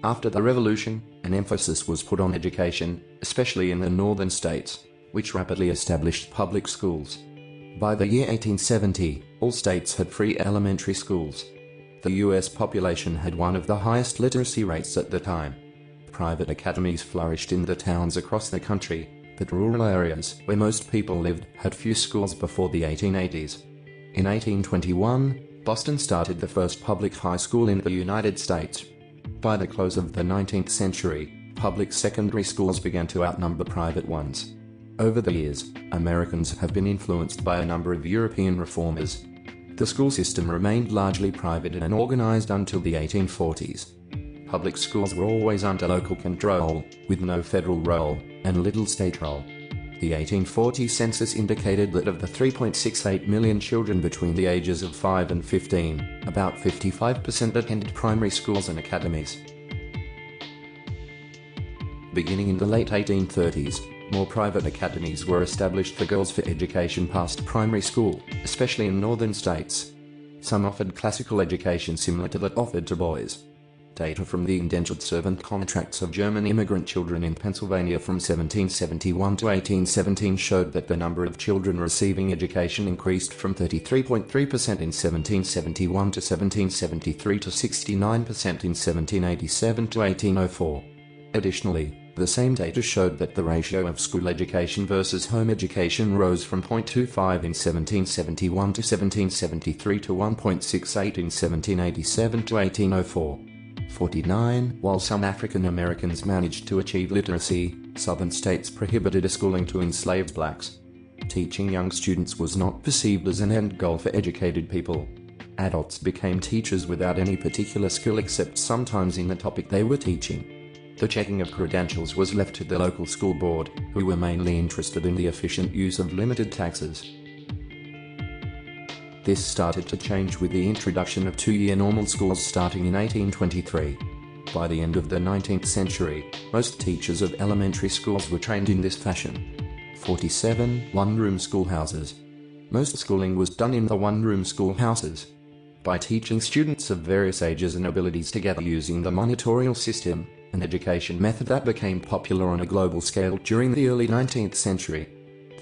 After the Revolution, an emphasis was put on education, especially in the northern states, which rapidly established public schools. By the year 1870, all states had free elementary schools. The U.S. population had one of the highest literacy rates at the time. Private academies flourished in the towns across the country, but rural areas, where most people lived, had few schools before the 1880s. In 1821, Boston started the first public high school in the United States. By the close of the 19th century, public secondary schools began to outnumber private ones. Over the years, Americans have been influenced by a number of European reformers. The school system remained largely private and organized until the 1840s. Public schools were always under local control, with no federal role, and little state role. The 1840 census indicated that of the 3.68 million children between the ages of 5 and 15, about 55% attended primary schools and academies. Beginning in the late 1830s, more private academies were established for girls for education past primary school, especially in northern states. Some offered classical education similar to that offered to boys. Data from the indentured servant contracts of German immigrant children in Pennsylvania from 1771 to 1817 showed that the number of children receiving education increased from 33.3% in 1771 to 1773 to 69% in 1787 to 1804. Additionally, the same data showed that the ratio of school education versus home education rose from 0.25 in 1771 to 1773 to 1.68 in 1787 to 1804. 49. While some African Americans managed to achieve literacy, southern states prohibited schooling to enslaved blacks. Teaching young students was not perceived as an end goal for educated people. Adults became teachers without any particular skill except sometimes in the topic they were teaching. The checking of credentials was left to the local school board, who were mainly interested in the efficient use of limited taxes. This started to change with the introduction of two-year normal schools starting in 1823. By the end of the 19th century, most teachers of elementary schools were trained in this fashion. 47. One-room schoolhouses. Most schooling was done in the one-room schoolhouses. By teaching students of various ages and abilities together using the monitorial system, an education method that became popular on a global scale during the early 19th century.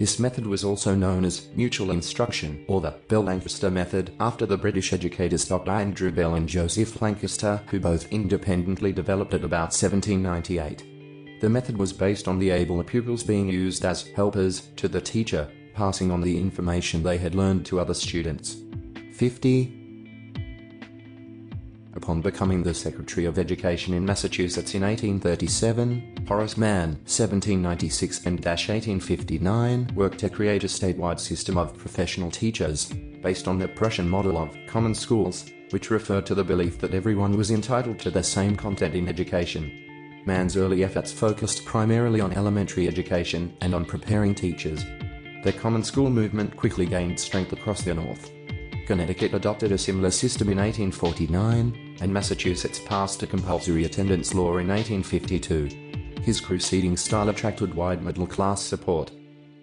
This method was also known as mutual instruction, or the Bell-Lancaster method, after the British educators Dr. Andrew Bell and Joseph Lancaster, who both independently developed it about 1798. The method was based on the able pupils being used as helpers to the teacher, passing on the information they had learned to other students. 50. Upon becoming the Secretary of Education in Massachusetts in 1837, Horace Mann (1796 and 1859) worked to create a statewide system of professional teachers, based on the Prussian model of common schools, which referred to the belief that everyone was entitled to the same content in education. Mann's early efforts focused primarily on elementary education and on preparing teachers. The common school movement quickly gained strength across the North. Connecticut adopted a similar system in 1849, and Massachusetts passed a compulsory attendance law in 1852. His crusading style attracted wide middle-class support.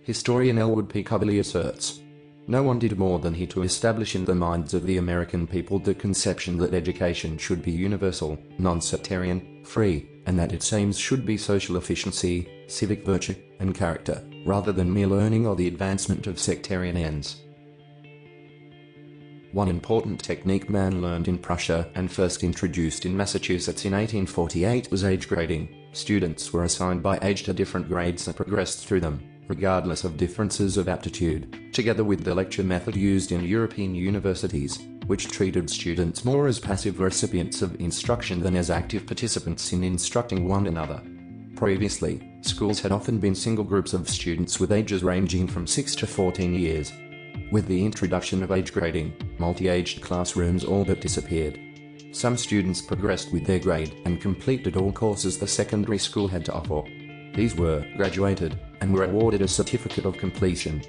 Historian Elwood P. Cubberley asserts, "No one did more than he to establish in the minds of the American people the conception that education should be universal, non-sectarian, free, and that its aims should be social efficiency, civic virtue, and character, rather than mere learning or the advancement of sectarian ends." One important technique Mann learned in Prussia and first introduced in Massachusetts in 1848 was age grading. Students were assigned by age to different grades and progressed through them, regardless of differences of aptitude, together with the lecture method used in European universities, which treated students more as passive recipients of instruction than as active participants in instructing one another. Previously, schools had often been single groups of students with ages ranging from 6 to 14 years. With the introduction of age grading, multi-aged classrooms all but disappeared. Some students progressed with their grade and completed all courses the secondary school had to offer. These were graduated and were awarded a certificate of completion.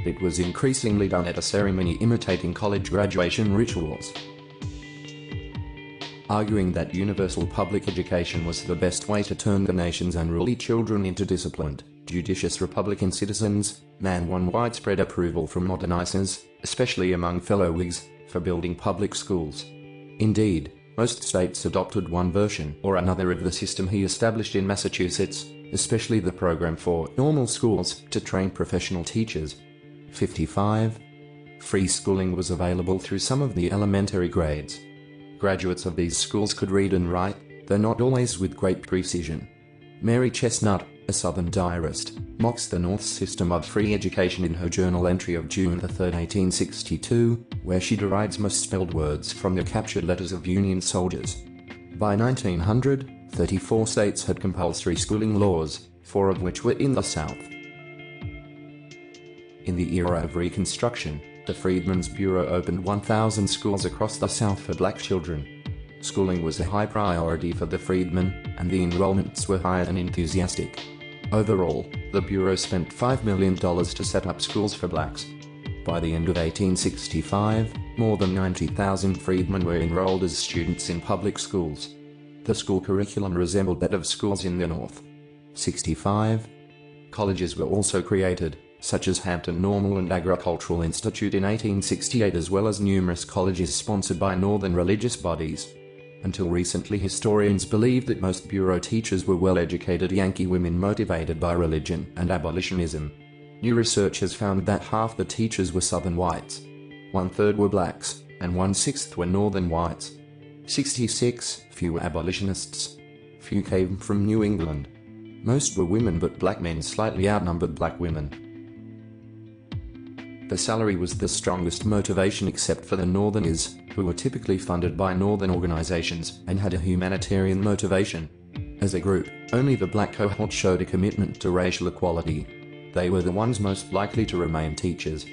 It was increasingly done at a ceremony imitating college graduation rituals. Arguing that universal public education was the best way to turn the nation's unruly children into disciplined, judicious Republican citizens, Mann won widespread approval from modernizers, especially among fellow Whigs, for building public schools. Indeed, Most states adopted one version or another of the system he established in Massachusetts, especially the program for normal schools to train professional teachers. 55. Free schooling was available through some of the elementary grades. Graduates of these schools could read and write, though not always with great precision. Mary Chestnut, a Southern diarist, mocks the North's system of free education in her journal entry of June 3, 1862, where she derides misspelled words from the captured letters of Union soldiers. By 1900, 34 states had compulsory schooling laws, 4 of which were in the South. In the era of Reconstruction, the Freedmen's Bureau opened 1,000 schools across the South for black children. Schooling was a high priority for the freedmen, and the enrollments were high and enthusiastic. Overall, the Bureau spent $5 million to set up schools for blacks. By the end of 1865, more than 90,000 freedmen were enrolled as students in public schools. The school curriculum resembled that of schools in the North. 65. Colleges were also created, such as Hampton Normal and Agricultural Institute in 1868, as well as numerous colleges sponsored by Northern religious bodies. Until recently, historians believed that most Bureau teachers were well-educated Yankee women motivated by religion and abolitionism. New research has found that half the teachers were Southern whites, 1/3 were blacks, and 1/6 were Northern whites. 66. Few abolitionists. Few came from New England. Most were women, but black men slightly outnumbered black women. The salary was the strongest motivation except for the Northerners, who were typically funded by Northern organizations and had a humanitarian motivation. As a group, only the black cohort showed a commitment to racial equality. They were the ones most likely to remain teachers.